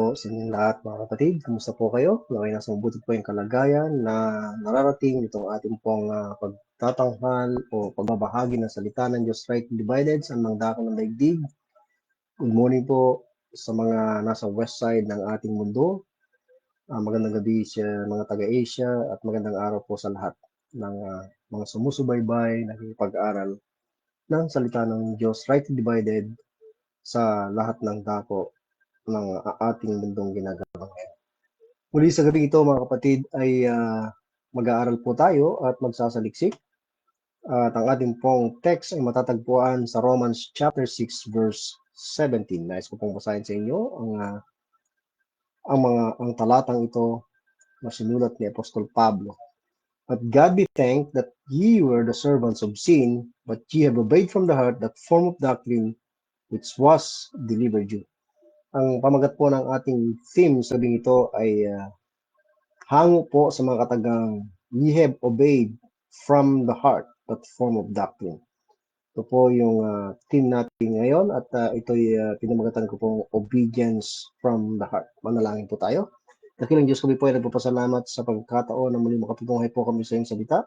po sa inyong lahat mga kapatid. Kumusta po kayo? Naway nasa mabuti po yung kalagayan na nararating itong ating pong pagtatanghal o pagbabahagi ng salita ng Diyos Rightly Divided sa mga dako ng daigdig. Good morning po sa mga nasa west side ng ating mundo. Magandang gabi sa mga taga-Asia at magandang araw po sa lahat ng mga sumusubaybay, nakikipag-aral ng salita ng Diyos Rightly Divided sa lahat ng dako ng ating mundong ginagawa ngayon. Muli sa gabi ito mga kapatid ay mag-aaral po tayo at magsasaliksik. At ang ating pong text ay matatagpuan sa Romans chapter 6 verse 17. Nais ko pong basahin sa inyo ang talatang ito na sinulat ni Apostol Pablo. But God be thanked that ye were the servants of sin, but ye have obeyed from the heart that form of doctrine which was delivered you. Ang pamagat po ng ating theme sa gabing ito ay hango po sa mga katagang ye have obeyed from the heart that form of doctrine. Ito po yung theme natin ngayon at ito'y pinamagatan ko pong obedience from the heart. Manalangin po tayo. Dakilang Diyos, kami po ay nagpapasalamat sa pagkataon na muli makapagtunghay po kami sa iyong salita.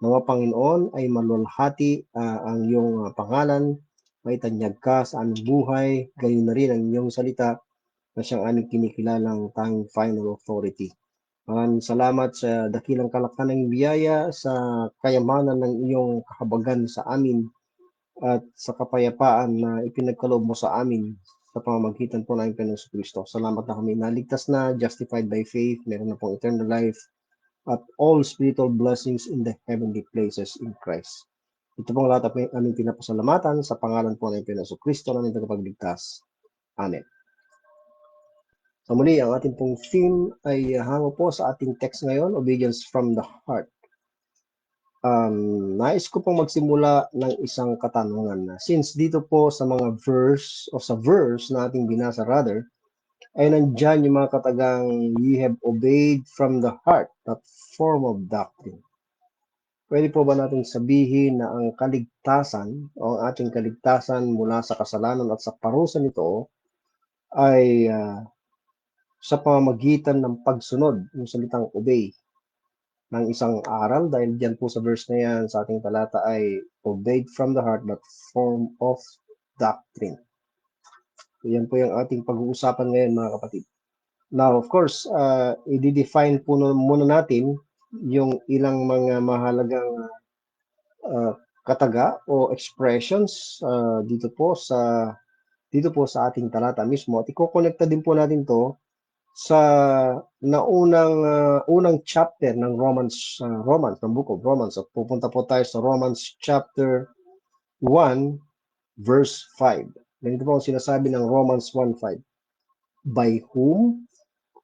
Mga Panginoon ay malulhati ang iyong pangalan, may tanyag ka sa aming buhay, gayon na rin ang iyong salita na siyang aming kinikilalang tanging final authority. Maraming salamat sa dakilang kalakalan ng biyaya, sa kayamanan ng iyong kahabagan sa amin at sa kapayapaan na ipinagkaloob mo sa amin sa pamamagitan po ng Panginoong Kristo. Salamat na kami naligtas na, justified by faith, meron na pong eternal life at all spiritual blessings in the heavenly places in Christ. Ito pong lahat ay aming pinapasalamatan sa pangalan po ng Panginoong Kristo na nitong tagapagligtas. Amen. So muli, ang ating pong theme ay hango po sa ating text ngayon, obedience from the heart. Nais ko pong magsimula ng isang katanungan. Since dito po sa mga verse o sa verse na ating binasa rather, ay nandyan yung mga katagang ye have obeyed from the heart, that form of doctrine. Pwede po ba natin sabihin na ang kaligtasan o ang ating kaligtasan mula sa kasalanan at sa parusa nito ay sa pamamagitan ng pagsunod, yung salitang obey, ng isang aral? Dahil diyan po sa verse na yan, sa ating talata ay obeyed from the heart, that form of doctrine. So yan po yung ating pag-uusapan ngayon mga kapatid. Now, of course, i-define po muna natin yung ilang mga mahalagang kataga o expressions dito po sa ating talata mismo. At i-connecta din po natin to sa unang chapter ng Romans, ng Book of Romans. At pupunta po tayo sa Romans chapter 1 verse 5. Ganito po ang sinasabi ng Romans 1:5. By whom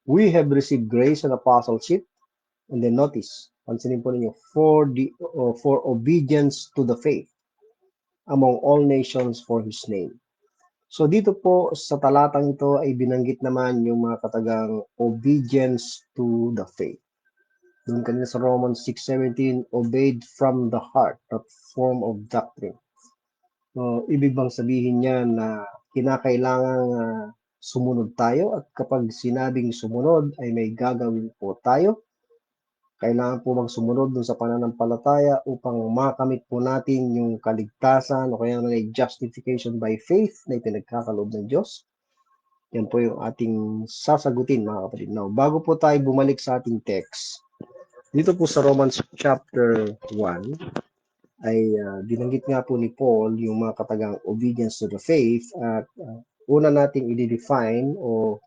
we have received grace and apostleship, and then notice, pansinin po ninyo, for obedience to the faith among all nations for His name. So dito po sa talatang ito ay binanggit naman yung mga katagang obedience to the faith. Doon kanina sa Romans 6:17, obeyed from the heart, that form of doctrine. So, ibig bang sabihin niya na kinakailangang sumunod tayo, at kapag sinabing sumunod ay may gagawin po tayo? Kailangan po magsumunod dun sa pananampalataya upang makamit po natin yung kaligtasan o kaya na justification by faith na ipinagkakaloob ng Diyos? Yan po yung ating sasagutin mga kapatid. Now, bago po tayo bumalik sa ating text, dito po sa Romans chapter 1, ay binanggit nga po ni Paul yung mga katagang obedience to the faith, at una nating i-define o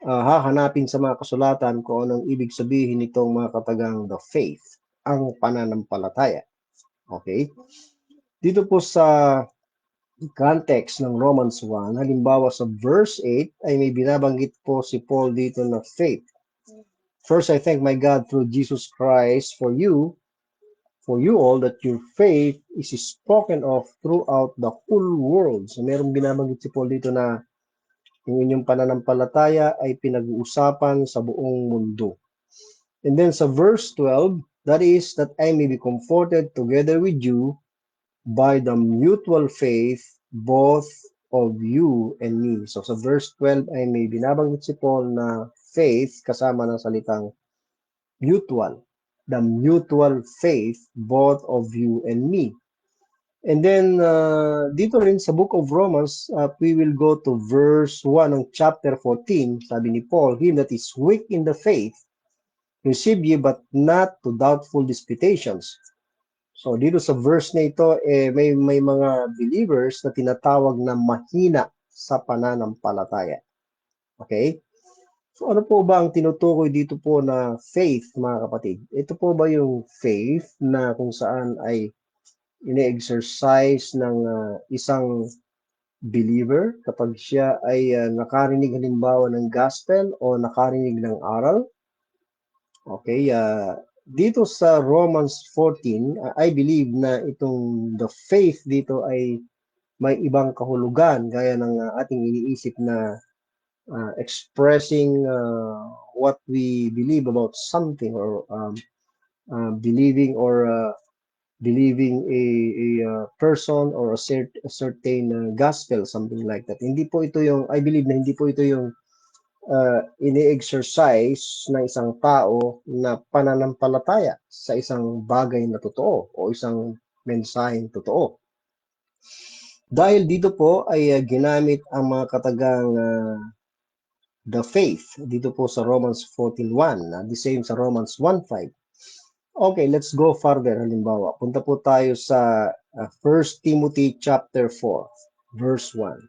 hahanapin sa mga kasulatan kung anong ibig sabihin nitong mga katagang the faith, ang pananampalataya. Okay? Dito po sa context ng Romans 1, halimbawa sa verse 8, ay may binabanggit po si Paul dito na faith. First, I thank my God through Jesus Christ for you all, that your faith is spoken of throughout the whole world. So merong binabanggit si Paul dito na yung inyong pananampalataya ay pinag-uusapan sa buong mundo. And then sa verse 12, that is, that I may be comforted together with you by the mutual faith both of you and me. So sa verse 12 ay may binabanggit si Paul na faith kasama ng salitang mutual. The mutual faith, both of you and me. And then, dito rin sa book of Romans, we will go to verse 1 ng chapter 14. Sabi ni Paul, him that is weak in the faith, receive ye, but not to doubtful disputations. So, dito sa verse na ito, may mga believers na tinatawag na mahina sa pananampalataya. Okay? So, ano po ba ang tinutukoy dito po na faith, mga kapatid? Ito po ba yung faith na kung saan ay ine-exercise ng isang believer kapag siya ay nakarinig halimbawa ng gospel o nakarinig ng aral? Okay, dito sa Romans 14, I believe na itong the faith dito ay may ibang kahulugan gaya ng ating iniisip na expressing what we believe about something or believing a person or a certain gospel, something like that. Hindi po ito yung, I believe na hindi po ito yung ini-exercise ng isang tao na pananampalataya sa isang bagay na totoo o isang mensaheng totoo. Dahil dito po ay ginamit ang mga katagang the faith dito po sa Romans 14:1, the same sa Romans 1:5. Okay, let's go further. Halimbawa, punta po tayo sa 1 Timothy chapter 4, verse 1.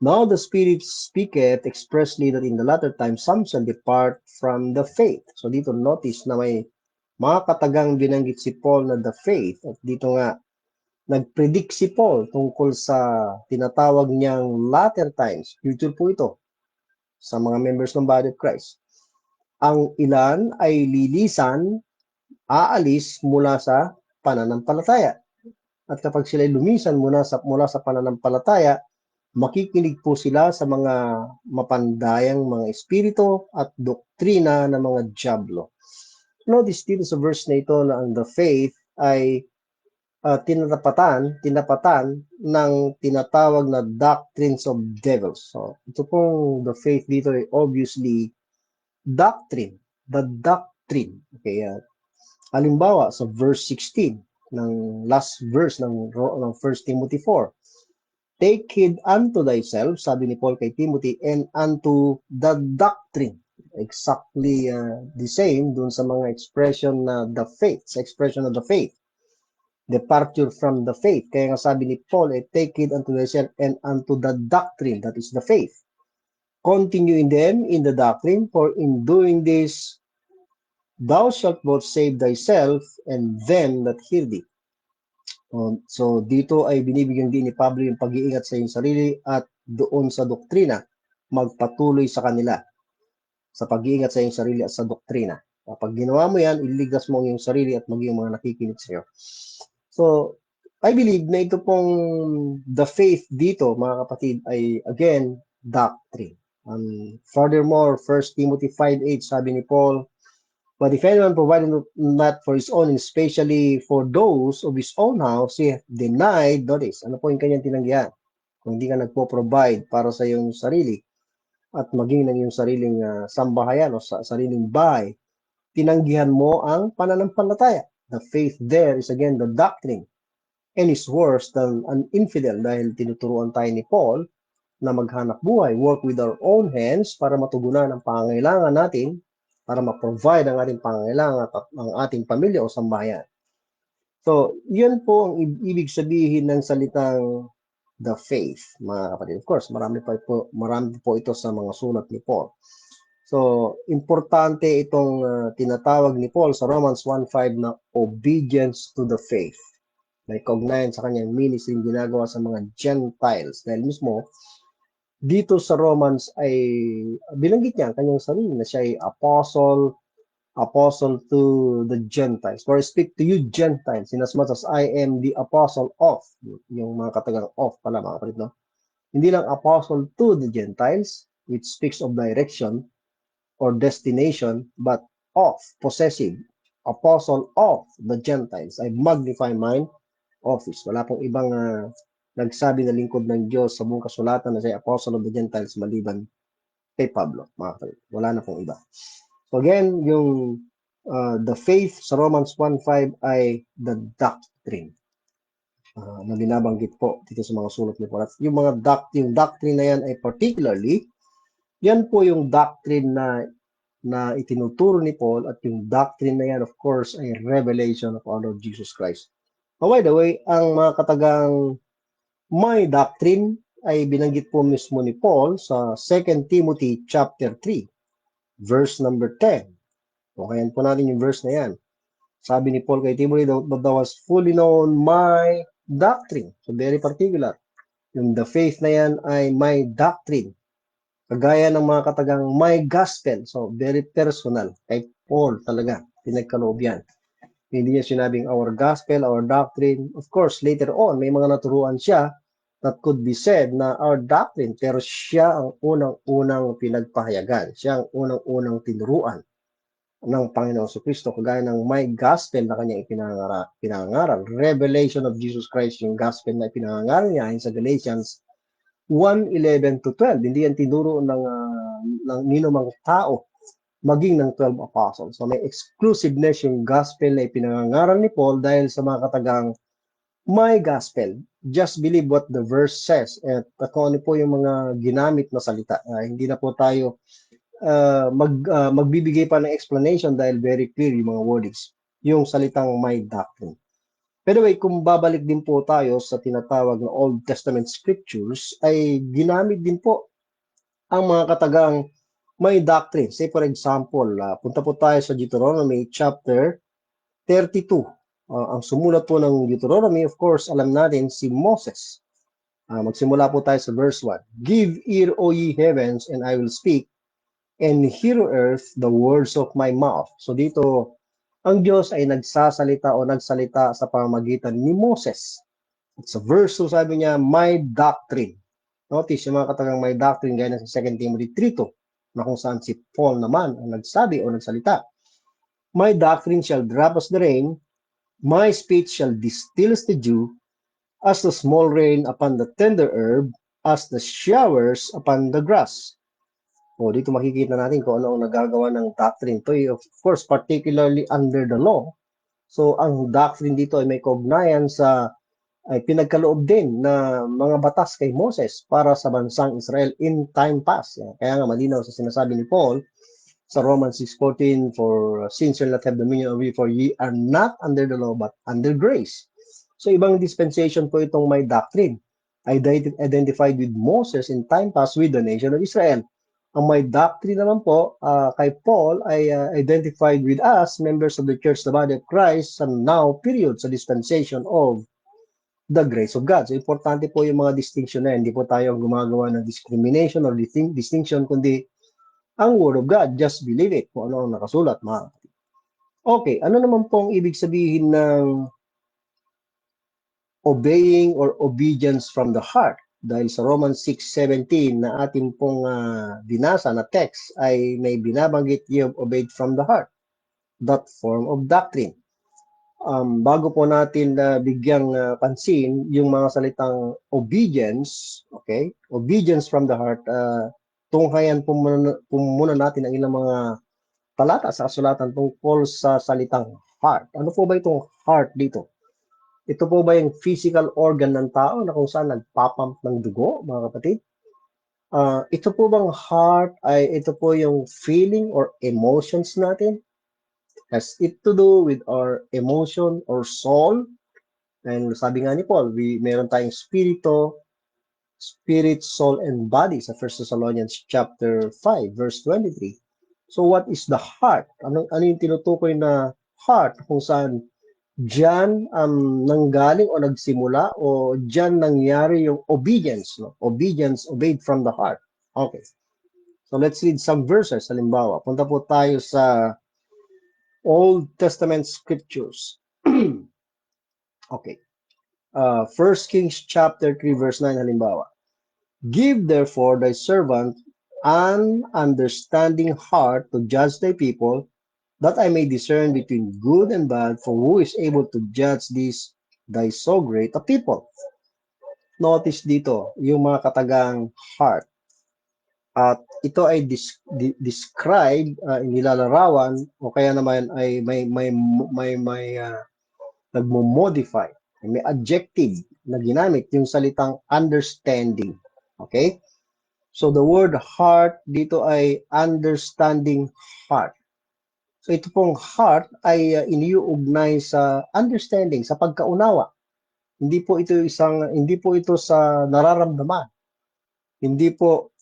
Now the Spirit speaketh expressly that in the latter time some shall depart from the faith. So dito notice na may mga katagang binanggit si Paul na the faith. At dito nga, nag-predict si Paul tungkol sa tinatawag niyang latter times. Future po ito sa mga members ng body of Christ. Ang ilan ay lilisan, aalis mula sa pananampalataya. At kapag sila lumisan mula sa pananampalataya, makikinig po sila sa mga mapandayang mga espiritu at doktrina ng mga dyablo. Notice dito sa verse na ito na ang the faith ay tinapatan ng tinatawag na doctrines of devils. So, ito pong the faith dito ay obviously doctrine, the doctrine. Okay, halimbawa sa verse 16 ng last verse ng 1 Timothy 4. Take heed unto thyself, sabi ni Paul kay Timothy, and unto the doctrine. Exactly the same dun sa mga expression na the faith, sa expression of the faith. Departure from the faith. Kaya nga sabi ni Paul, take heed unto thyself and unto the doctrine, that is the faith. Continue in them in the doctrine, for in doing this, thou shalt both save thyself and them that hear thee. So dito ay binibigyan din ni Pablo yung pag-iingat sa iyong sarili at doon sa doktrina, magpatuloy sa kanila sa pag-iingat sa iyong sarili at sa doktrina. Kapag ginawa mo yan, ililigtas mo ang iyong sarili at maging mga nakikinig sa iyo. So, I believe na ito pong the faith dito, mga kapatid, ay again, doctrine. Furthermore, 1 Timothy 5:8, sabi ni Paul, but if anyone provided not for his own, especially for those of his own house, he denied, notice, ano po yung kanyang tinanggihan? Kung hindi ka nagpo-provide para sa iyong sarili at maging ng iyong sariling sambahayan o sa sariling bahay, tinanggihan mo ang pananampalataya. The faith there is again the doctrine and is worse than an infidel dahil tinuturuan tayo ni Paul na maghanap buhay, work with our own hands para matugunan ang pangangailangan natin, para ma-provide ang ating pangangailangan at ang ating pamilya o sambahayan. So, yun po ang ibig sabihin ng salitang the faith, mga kapatid. Of course, marami po ito sa mga sulat ni Paul. So, importante itong tinatawag ni Paul sa Romans 1:5 na obedience to the faith. May kaugnayan sa kanyang ministry ginagawa sa mga Gentiles. Dahil mismo, dito sa Romans ay binanggit niya ang kanyang sarili na siya ay apostle to the Gentiles. For I speak to you Gentiles, inasmuch as I am the apostle of, yung mga katagang of pala mga kapatid, no? Hindi lang apostle to the Gentiles, which speaks of direction or destination, but of, possessive, apostle of the Gentiles. I magnify mine office. Wala pong ibang nagsabi na lingkod ng Diyos sa buong kasulatan na siya apostle of the Gentiles maliban kay Pablo, mga kapatid. Wala na pong iba. So again, yung the faith sa Romans 1:5 ay the doctrine na binabanggit po dito sa mga sulat ni Paul. At yung mga doctrine na yan ay particularly, yan po yung doctrine na itinuturo ni Paul, at yung doctrine na yan, of course, ay revelation of our Lord Jesus Christ. By the way, ang mga katagang may doctrine ay binanggit po mismo ni Paul sa 2 Timothy chapter 3, verse number 10. Okay, po natin yung verse na yan. Sabi ni Paul kay Timothy, that thou hast fully known my doctrine. So very particular. Yung the faith na yan ay my doctrine. Kagaya ng mga katagang my gospel. So very personal. Kay Paul talaga. Pinagkaloob yan. Hindi niya sinabing our gospel, our doctrine. Of course, later on, may mga naturuan siya that could be said na our doctrine. Pero siya ang unang-unang pinagpahayagan. Siya ang unang-unang tinuruan ng Panginoon sa Kristo, kagaya ng my gospel na kanyang pinangaral. Revelation of Jesus Christ, yung gospel na pinangaral niya sa Galatians 1:11 to 12. Hindi yan tinuro ng ninumang tao, maging ng 12 apostles. So may exclusiveness yung gospel na pinangaral ni Paul dahil sa mga katagang my gospel. Just believe what the verse says. At kung ano po yung mga ginamit na salita. Hindi na po tayo magbibigay pa ng explanation dahil very clear yung mga wordings, yung salitang my doctrine. By the way, kung babalik din po tayo sa tinatawag na Old Testament scriptures, ay ginamit din po ang mga katagang my doctrine. Say for example, punta po tayo sa Deuteronomy chapter 32. Ang sumulat po ng Deuteronomy, of course, alam natin si Moses. Magsimula po tayo sa verse 1. Give ear, O ye heavens, and I will speak, and hear earth the words of my mouth. So dito, ang Diyos ay nagsasalita o nagsalita sa pamamagitan ni Moses. At sa verse 2, sabi niya, my doctrine. Notice yung mga katagang my doctrine gaya sa 2 Timothy 3:2, na kung saan si Paul naman ang nagsabi o nagsalita. My doctrine shall drop as the rain, my speech shall distill as the dew, as the small rain upon the tender herb, as the showers upon the grass. O dito makikita natin kung ano ang nagagawa ng doctrine. Ito of course, particularly under the law. So, ang doctrine dito ay may kaugnayan ay pinagkaloob din na mga batas kay Moses para sa bansang Israel in time past. Kaya nga malinaw sa sinasabi ni Paul sa Romans 6:14, for sin shall not have dominion over you, for ye are not under the law, but under grace. So, ibang dispensation po itong may doctrine. Identified with Moses in time past with the nation of Israel. Ang may doctrine naman po kay Paul ay identified with us, members of the church, the body of Christ, sa now period, sa dispensation of the grace of God. So, importante po yung mga distinction na yan. Hindi po tayo gumagawa ng discrimination or distinction, kundi ang Word of God. Just believe it kung ano ang nakasulat, mga kapatid. Okay, ano naman po ang ibig sabihin ng obeying or obedience from the heart? Dahil sa Romans 6:17 na atin pong binasa na text ay may binabanggit yung obeyed from the heart, that form of doctrine. Bago po natin bigyang pansin yung mga salitang obedience, okay? Obedience from the heart, tunghayan po muna natin ang ilang mga talata sa kasulatan tungkol sa salitang heart. Ano po ba itong heart dito? Ito po ba yung physical organ ng tao na kung saan nagpapump ng dugo, mga kapatid? Ito po bang heart ay ito po yung feeling or emotions natin? Has it to do with our emotion or soul? And sabi nga ni Paul, meron tayong spirit, soul, and body sa 1 Thessalonians chapter 5, verse 23. So what is the heart? Ano yung tinutukoy na heart kung saan diyan nanggaling o nagsimula o diyan nangyari yung obedience, no? Obedience, obeyed from the heart. Okay. So let's read some verses. Halimbawa, punta po tayo sa Old Testament scriptures. Okay. 1 Kings chapter 3 verse 9 halimbawa. Give therefore thy servant an understanding heart to judge thy people, that I may discern between good and bad, for who is able to judge this thy so great a people? notice dito, yung mga katagang heart. At ito ay describe, nilalarawan, o kaya naman ay nagmo-modify, may adjective na ginamit yung salitang understanding. Okay? So the word heart dito ay understanding heart. So ito pong heart ay iniuugnay sa understanding, sa pagkaunawa. Hindi po ito sa nararamdaman. Hindi po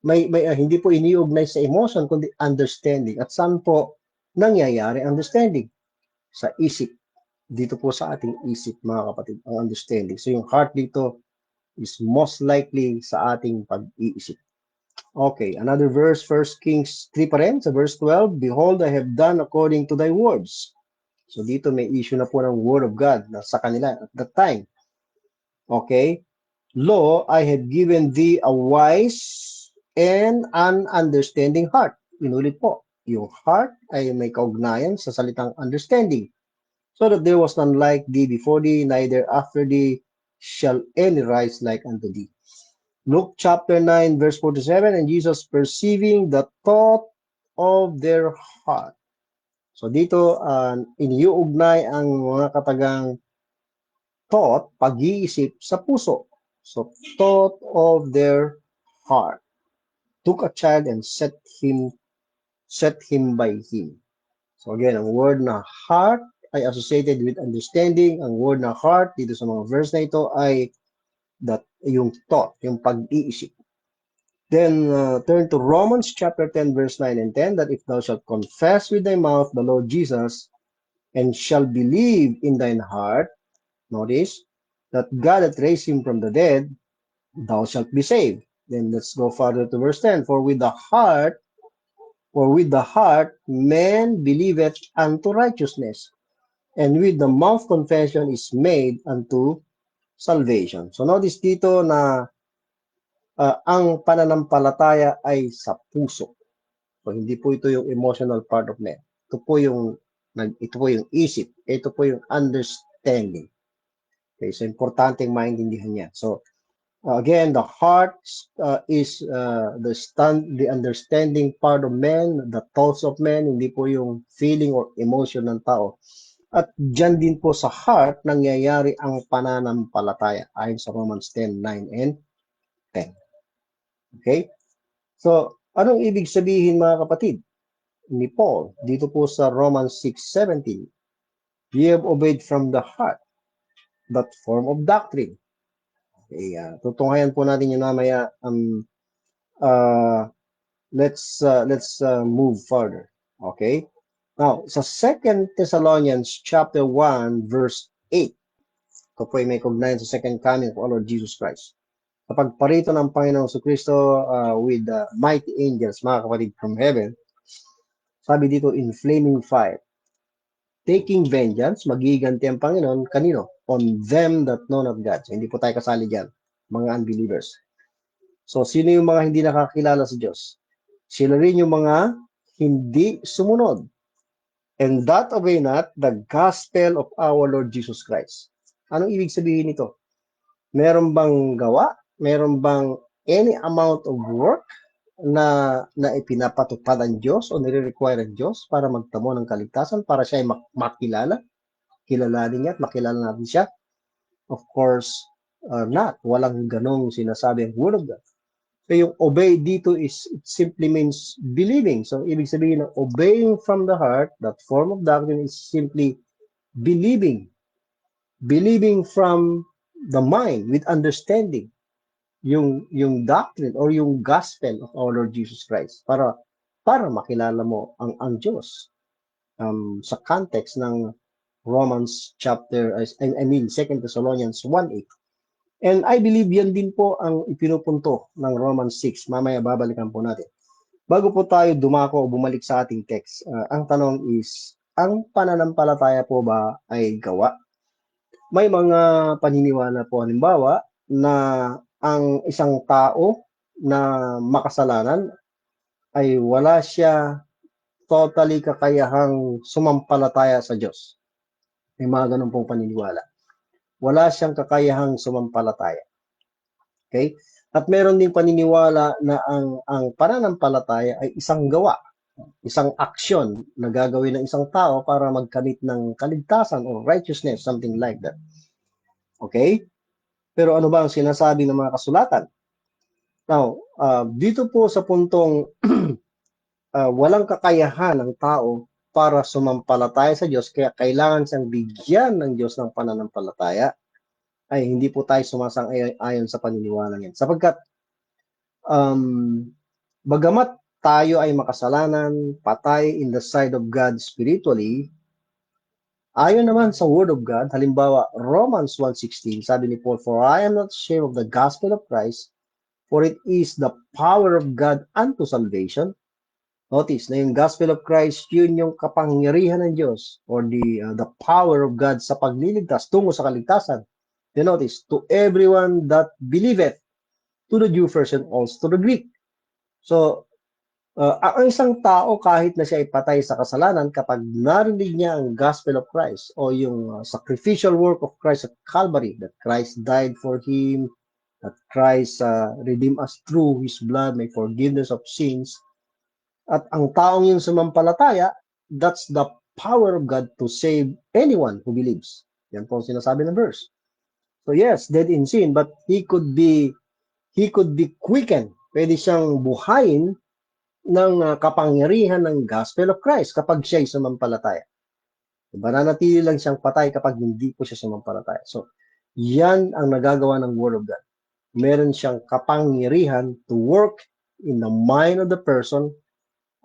hindi po iniuugnay sa emotion kundi understanding. At saan po nangyayari understanding? Sa isip. Dito po sa ating isip, mga kapatid, ang understanding. So yung heart dito is most likely sa ating pag-iisip. Okay, another verse, 1 Kings 3 pa rin, sa verse 12, Behold, I have done according to thy words. So dito may issue na po ng word of God na sa kanila at that time. Okay, Lo, I have given thee a wise and an understanding heart. Inulit po, yung heart ay may kaugnayan sa salitang understanding. So that there was none like thee before thee, neither after thee shall any rise like unto thee. Luke chapter 9, verse 47, and Jesus perceiving the thought of their heart. So dito, iniuugnay ang mga katagang thought, pag-iisip sa puso. So, thought of their heart. Took a child and set him by him. So again, ang word na heart ay associated with understanding. Ang word na heart dito sa mga verse na ito ay yung thought, yung pag-iisip. Then turn to Romans chapter 10 verse 9 and 10, that if thou shalt confess with thy mouth the Lord Jesus and shall believe in thine heart, notice, that God hath raised him from the dead, thou shalt be saved. Then let's go further to verse 10. For with the heart man believeth unto righteousness, and with the mouth confession is made unto salvation. So notice dito na ang pananampalataya ay sa puso. So hindi po ito yung emotional part of man. Ito po yung isip. Ito po yung understanding. Okay, so importanteng maintindihan niya. So again, the heart is the understanding part of man, the thoughts of man, hindi po yung feeling or emotion ng tao. At dyan din po sa heart nangyayari ang pananampalataya ayon sa Romans 10:9 and 10. Okay? So, anong ibig sabihin mga kapatid ni Paul dito po sa Romans 6:17? Ye have obeyed from the heart that form of doctrine. Okay, tutunghayan po natin yun mamaya. Let's move further. Okay? Now, sa 2 Thessalonians chapter 1 verse 8, ito po ay may kugnayan sa second coming of our Lord Jesus Christ. Sa pagparito ng Panginoong Kristo with mighty angels, mga kapatid, from heaven, sabi dito, in flaming fire, taking vengeance, magiganti ang Panginoon, kanino? On them that know not God. So, hindi po tayo kasali dyan, mga unbelievers. So, sino yung mga hindi nakakilala sa Diyos? Sila rin yung mga hindi sumunod. And that obey not the gospel of our Lord Jesus Christ. Anong ibig sabihin nito? Meron bang gawa? Meron bang any amount of work na ipinapatupad ang Diyos o nire-require ang Diyos para magtamo ng kaligtasan, para siya ay makilala? Kilalanin niya at makilala natin siya? Of course, not. Walang ganong sinasabi ang Word of God. So yung obey dito it simply means believing. So ibig sabihin ng obeying from the heart, that form of doctrine is simply believing. Believing from the mind with understanding yung doctrine or yung gospel of our Lord Jesus Christ para makilala mo ang Diyos. Sa context ng Romans chapter, 2 Thessalonians 1:8. And I believe yan din po ang ipinupunto ng Romans 6. Mamaya babalikan po natin. Bago po tayo dumako o bumalik sa ating text, ang tanong is, ang pananampalataya po ba ay gawa? May mga paniniwala po, halimbawa, na ang isang tao na makasalanan ay wala siya totally kakayahang sumampalataya sa Diyos. May mga ganun pong paniniwala. wala siyang kakayahang sumampalataya. Okay? At meron ding paniniwala na ang pananampalataya ay isang gawa, isang aksyon na gagawin ng isang tao para magkamit ng kaligtasan o righteousness, something like that. Okay? Pero ano ba ang sinasabi ng mga kasulatan? Now, dito po sa puntong walang kakayahan ng tao para sumampalataya sa Diyos, kaya kailangan siyang bigyan ng Diyos ng pananampalataya, ay hindi po tayo sumasang-ayon sa paniniwala yan. Sapagkat, bagamat tayo ay makasalanan, patay in the sight of God spiritually, ayon naman sa Word of God, halimbawa, Romans 1:16, sabi ni Paul, "For I am not ashamed of the gospel of Christ, for it is the power of God unto salvation." Notice na yung gospel of Christ, yun yung kapangyarihan ng Diyos or the power of God sa pagliligtas tungo sa kaligtasan. Then notice, to everyone that believeth, to the Jew first and also to the Greek. So, ang isang tao kahit na siya ay patay sa kasalanan, kapag narinig niya ang gospel of Christ o yung sacrificial work of Christ at Calvary, that Christ died for him, that Christ redeemed us through His blood, may forgiveness of sins, at ang taong yung sumampalataya, that's the power of God to save anyone who believes. Yan po ang sinasabi ng verse. So yes, dead in sin, but he could be quickened. Pwede siyang buhayin ng kapangyarihan ng gospel of Christ kapag siya ay sumampalataya. Mananatili lang siyang patay kapag hindi po siya sumampalataya. So, yan ang nagagawa ng Word of God. Meron siyang kapangyarihan to work in the mind of the person.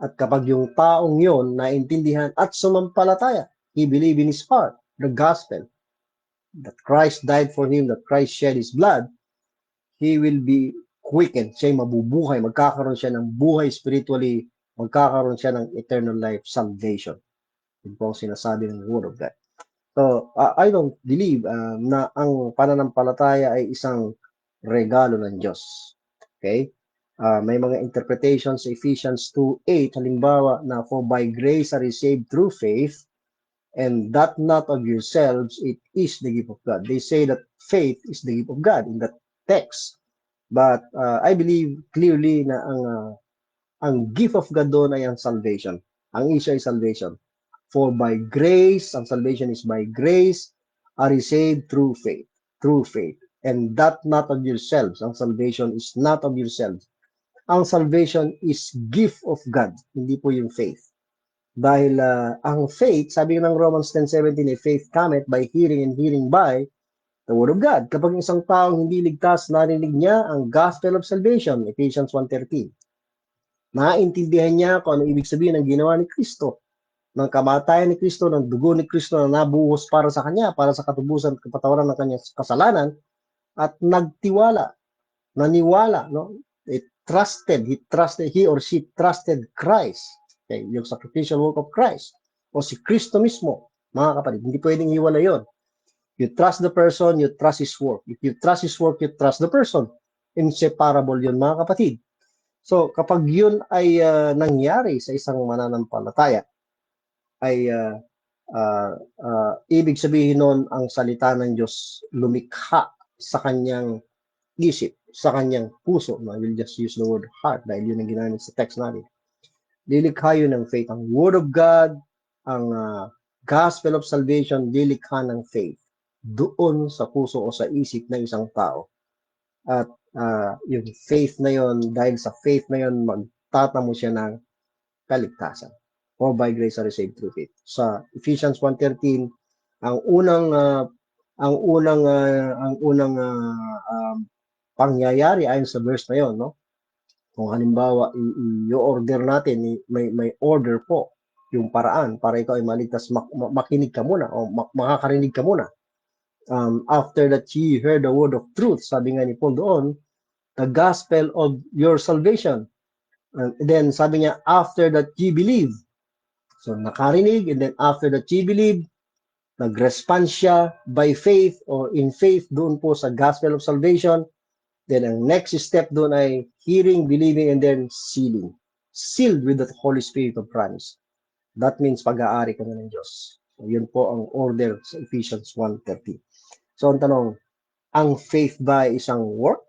At kapag yung taong yon naintindihan at sumampalataya, he believe in his heart, the gospel, that Christ died for him, that Christ shed his blood, he will be quickened. Siya'y mabubuhay, magkakaroon siya ng buhay spiritually, magkakaroon siya ng eternal life, salvation. Yun po ang sinasabi ng Word of God. So, I don't believe na ang pananampalataya ay isang regalo ng Diyos. Okay? May mga interpretations sa Ephesians 2:8, halimbawa na, "For by grace are you saved through faith, and that not of yourselves, it is the gift of God." They say that faith is the gift of God in that text. But I believe clearly na ang gift of God doon ay ang salvation. Ang issue ay salvation. For by grace, ang salvation is by grace, are you saved through faith. Through faith. And that not of yourselves. Ang salvation is not of yourselves. Ang salvation is gift of God, hindi po yung faith. Dahil ang faith, sabi ng Romans 10:17, faith cometh by hearing and hearing by the Word of God. Kapag isang taong hindi ligtas, narinig niya ang gospel of salvation, Ephesians 1:13. Naintindihan niya kung ano ibig sabihin ng ginawa ni Kristo, ng kamatayan ni Kristo, ng dugo ni Kristo na nabuhos para sa kanya, para sa katubusan at kapatawaran ng kanyang kasalanan, at nagtiwala, naniwala, no? He or she trusted Christ. Okay, yung sacrificial work of Christ. O si Kristo mismo, mga kapatid. Hindi pwedeng iwala yon. You trust the person, you trust His work. If you trust His work, you trust the person. Inseparable yun, mga kapatid. So, kapag yun ay nangyari sa isang mananampalataya, ay ibig sabihin nun ang salita ng Diyos lumikha sa kanyang isip, sa kanyang puso. I will just use the word heart dahil yun ang ginamit sa text natin. Lilikha yun ng faith. Ang Word of God, ang gospel of salvation, lilikha ng faith doon sa puso o sa isip ng isang tao. At yung faith na yun, dahil sa faith na yun, magtatamo siya ng kaligtasan. For by grace are saved through faith. Sa Ephesians 1:13, ang unang pangyayari ayon sa verse na yon, no? Kung halimbawa i-order natin, may order po yung paraan para ikaw ay maligtas, makinig ka muna o makakarinig ka muna. After that ye heard the word of truth, sabi nga ni Paul doon, the gospel of your salvation. And then sabi niya, after that ye believe. So nakarinig, and then after that ye believe, nag-respond siya by faith or in faith doon po sa gospel of salvation. Then ang next step doon ay hearing, believing, and then sealing. Sealed with the Holy Spirit of promise. That means pag-aari ka na ng Diyos. So yun po ang order sa Ephesians 1:13. So, ang tanong, ang faith ba ay isang work?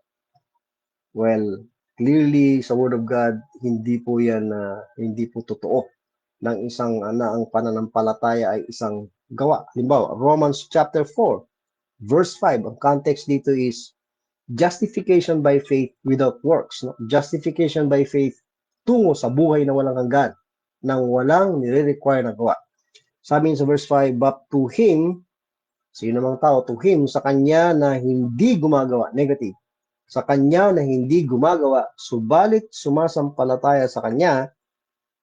Well, clearly sa Word of God, hindi po yan, hindi po totoo ng isang na ang pananampalataya ay isang gawa. Halimbawa, Romans chapter 4, verse 5, ang context dito is justification by faith without works. No? Justification by faith tungo sa buhay na walang hanggan, nang walang nire-require na gawa. Sabi sa verse 5, but to him, sino mang tao, to him, sa kanya na hindi gumagawa, negative, sa kanya na hindi gumagawa, subalit sumasampalataya sa kanya,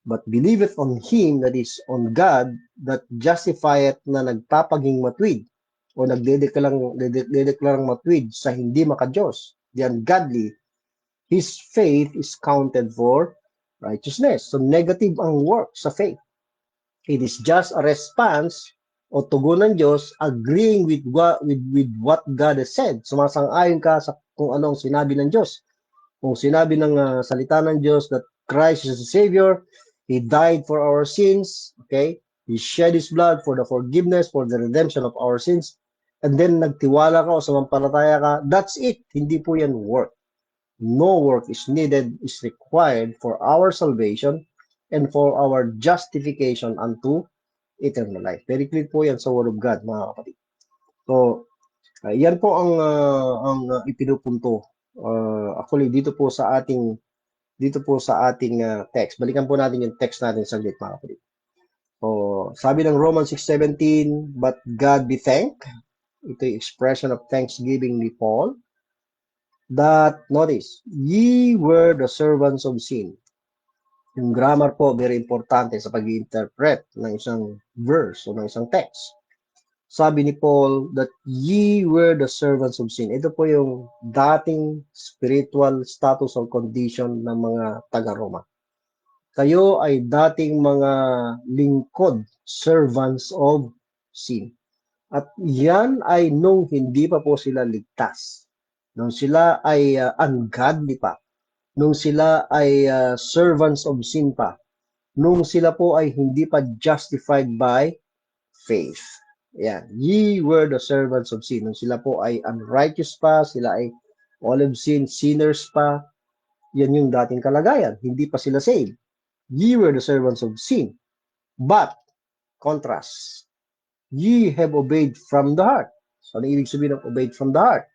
but believeth on him, that is, on God, that justifieth, na nagpapaging matwid, o nagdedeklarang matwid sa hindi makadiyos, the ungodly, his faith is counted for righteousness. So negative ang work sa faith. It is just a response o tugon ng Diyos agreeing with what God has said. Sumasang-ayon ka sa kung anong sinabi ng Diyos. Kung sinabi ng salita ng Diyos that Christ is the Savior, He died for our sins, okay? He shed His blood for the forgiveness, for the redemption of our sins, and then nagtiwala ka o sumampalataya ka, that's it. Hindi po yan work. No work is needed, is required for our salvation and for our justification unto eternal life. Very clear po yan sa Word of God, mga kapatid. So, yan po ang ipinupunto. Actually, dito po sa ating text. Balikan po natin yung text natin saglit, mga kapatid. So, sabi ng Romans 6:17, but God be thanked. Ito yung expression of thanksgiving ni Paul. That, notice, ye were the servants of sin. Yung grammar po, very importante sa pag-interpret ng isang verse o ng isang text. Sabi ni Paul that ye were the servants of sin. Ito po yung dating spiritual status or condition ng mga taga-Roma. Kayo ay dating mga lingkod, servants of sin. At yan ay nung hindi pa po sila ligtas. Nung sila ay ungodly pa. Nung sila ay servants of sin pa. Nung sila po ay hindi pa justified by faith. Yan. Ye were the servants of sin. Nung sila po ay unrighteous pa, sila ay all of sin, sinners pa, yan yung dating kalagayan. Hindi pa sila saved. Ye were the servants of sin. But, contrast, ye have obeyed from the heart. So, ano ibig sabihin ng obeyed from the heart?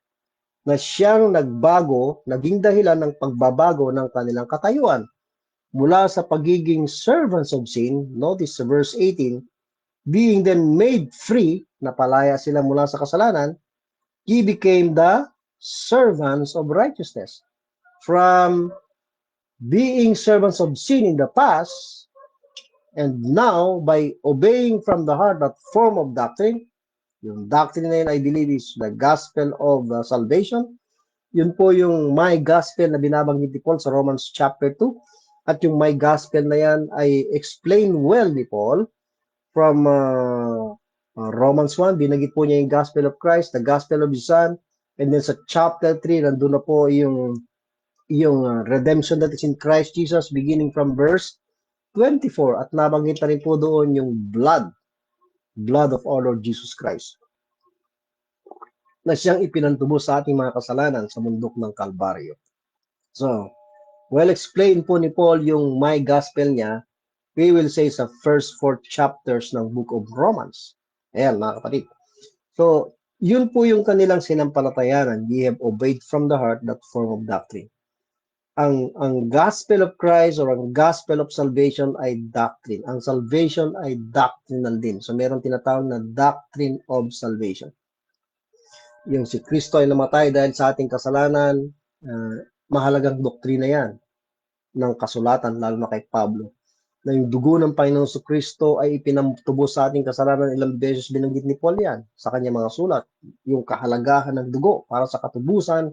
Na siyang nagbago, naging dahilan ng pagbabago ng kanilang katayuan. Mula sa pagiging servants of sin, notice sa verse 18, being then made free, napalaya sila mula sa kasalanan, ye became the servants of righteousness. From being servants of sin in the past, and now, by obeying from the heart that form of doctrine, yung doctrine na yun, I believe, is the gospel of salvation. Yun po yung my gospel na binabanggit ni Paul sa Romans chapter 2. At yung my gospel na yan ay explained well ni Paul from Romans 1. Binanggit po niya yung gospel of Christ, the gospel of His Son. And then sa chapter 3, nandun na po yung redemption that is in Christ Jesus, beginning from verse 24. At nabanggit na rin po doon yung blood of our Lord Jesus Christ, na siyang ipinantubos sa ating mga kasalanan sa mundok ng Kalbaryo. So, well explained po ni Paul yung my gospel niya, we will say sa first 4 chapters ng book of Romans. Ayan, mga kapatid. So, yun po yung kanilang sinampalatayanan. Ye have obeyed from the heart that form of doctrine. Ang gospel of Christ or ang gospel of salvation ay doctrine. Ang salvation ay doctrinal din. So, meron tinatawag na doctrine of salvation. Yung si Kristo ay namatay dahil sa ating kasalanan, mahalagang doktrina yan ng kasulatan, lalo na kay Pablo. Na yung dugo ng Panginoon sa Kristo ay ipinatubos sa ating kasalanan. Ilang beses binanggit ni Paul yan sa kanyang mga sulat. Yung kahalagahan ng dugo para sa katubusan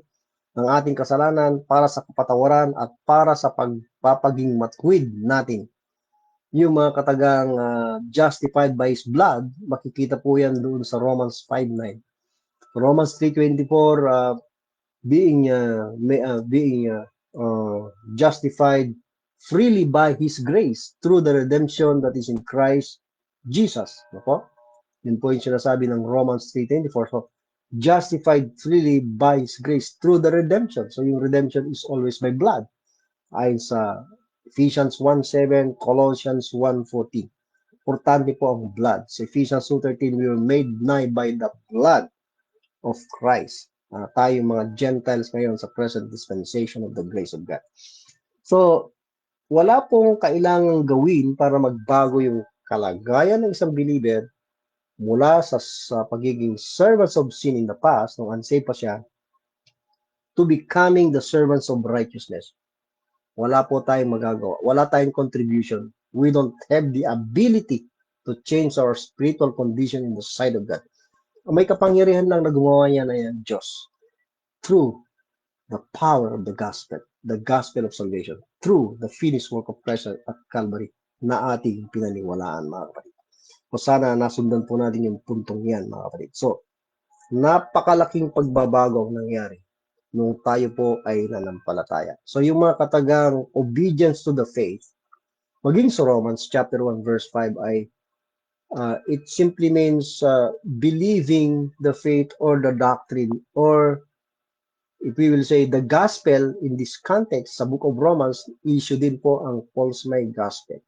ng ating kasalanan, para sa kapatawaran, at para sa pagpapaging matwid natin. Yung mga katagang justified by His blood, makikita po yan doon sa Romans 5:9. Romans 3:24, being justified freely by His grace through the redemption that is in Christ Jesus. Nako? Yun po yung sinasabi ng Romans 3:24. So, justified freely by His grace through the redemption. So yung redemption is always by blood. Ayon sa Ephesians 1:7, Colossians 1:14. Importante po ang blood. Sa Ephesians 2:13, we were made nigh by the blood of Christ. Tayo mga Gentiles ngayon sa present dispensation of the grace of God. So, wala pong kailangang gawin para magbago yung kalagayan ng isang believer mula sa pagiging servants of sin in the past, nung unsaved pa siya, to becoming the servants of righteousness. Wala po tayong magagawa. Wala tayong contribution. We don't have the ability to change our spiritual condition in the sight of God. May kapangyarihan lang na gumawa niya na yan, Diyos, through the power of the gospel of salvation, through the finished work of Christ at Calvary na ating pinaniwalaan, mga kapatid. O sana nasundan po natin yung puntong yan, mga kapatid. So, napakalaking pagbabago ang nangyari nung tayo po ay nanampalataya. So, yung mga katagang obedience to the faith, maging sa Romans chapter 1 verse 5 ay it simply means believing the faith or the doctrine, or if we will say the gospel in this context sa book of Romans, issue din po ang Paul's my gospel.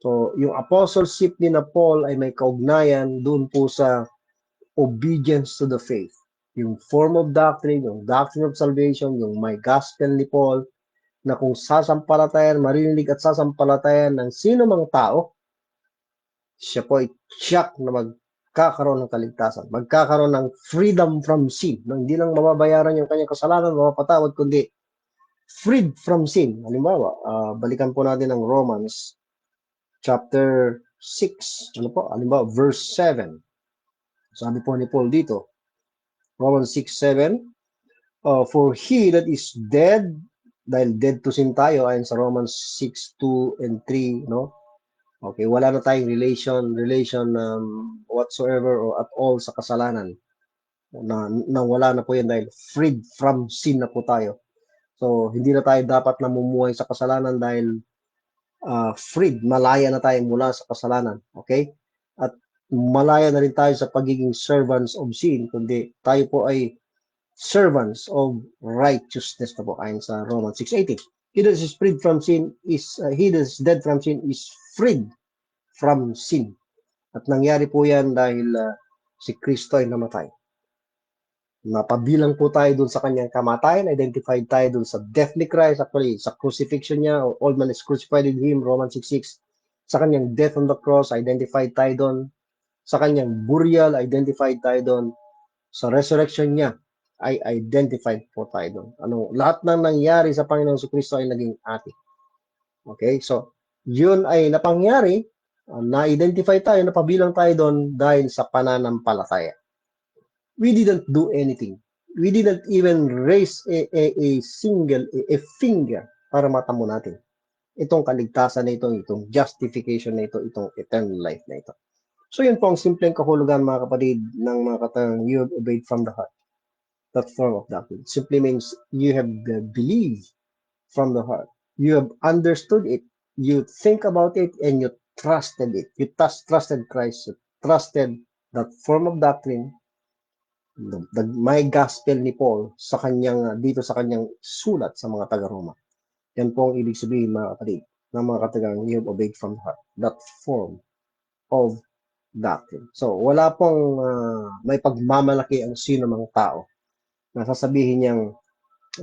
So, yung apostleship ni na Paul ay may kaugnayan doon po sa obedience to the faith. Yung form of doctrine, yung doctrine of salvation, yung my gospel ni Paul, na kung sasampalatayan, marinig at sasampalatayan ng sino mang tao, siya po ay tiyak na magkakaroon ng kaligtasan, magkakaroon ng freedom from sin. Hindi lang mababayaran yung kanyang kasalanan, mapapatawad, kundi freed from sin. Halimbawa, balikan po natin ang Romans chapter 6. Ano po? Halimbawa, verse 7. Sabi po ni Paul dito, Romans 6:7, for he that is dead, dahil dead to sin tayo, ayon sa Romans 6:2 and 3, no? Okay, wala na tayong relation whatsoever or at all sa kasalanan. Wala na po yan dahil freed from sin na po tayo. So, hindi na tayo dapat namumuhay sa kasalanan dahil freed, malaya na tayo mula sa kasalanan. Okay? At malaya na rin tayo sa pagiging servants of sin, kundi tayo po ay servants of righteousness na po ayon sa Romans 6:18. He that is freed from sin he that is dead from sin is freed from sin. At nangyari po yan dahil si Kristo ay namatay. Napabilang po tayo dun sa kanyang kamatayan, identified tayo dun sa death ni Christ, actually sa crucifixion niya, all man is crucified with him, Romans 6:6. Sa kanyang death on the cross, identified tayo dun. Sa kanyang burial, identified tayo dun. Sa resurrection niya, ay identified po tayo doon. Lahat ng nangyari sa Panginoong Kristo ay naging atin. Okay? So, yun ay napangyari, na-identify tayo, napabilang tayo doon dahil sa pananampalataya. We didn't do anything. We didn't even raise a finger para matamo natin itong kaligtasan na ito, itong justification na ito, itong eternal life na ito. So, yun po ang simpleng kahulugan, mga kapatid, ng mga katang you have obeyed from the heart. That form of doctrine simply means you have believed from the heart. You have understood it. You think about it and you trusted it. You trusted Christ. You trusted that form of doctrine, the my gospel ni Paul sa kanyang dito sa kanyang sulat sa mga taga-Roma. Yan po ang ibig sabihin, mga kapatid, ng mga katagang you have obeyed from the heart. That form of doctrine. So, wala pong may pagmamalaki ang sino mang tao na sasabihin niyang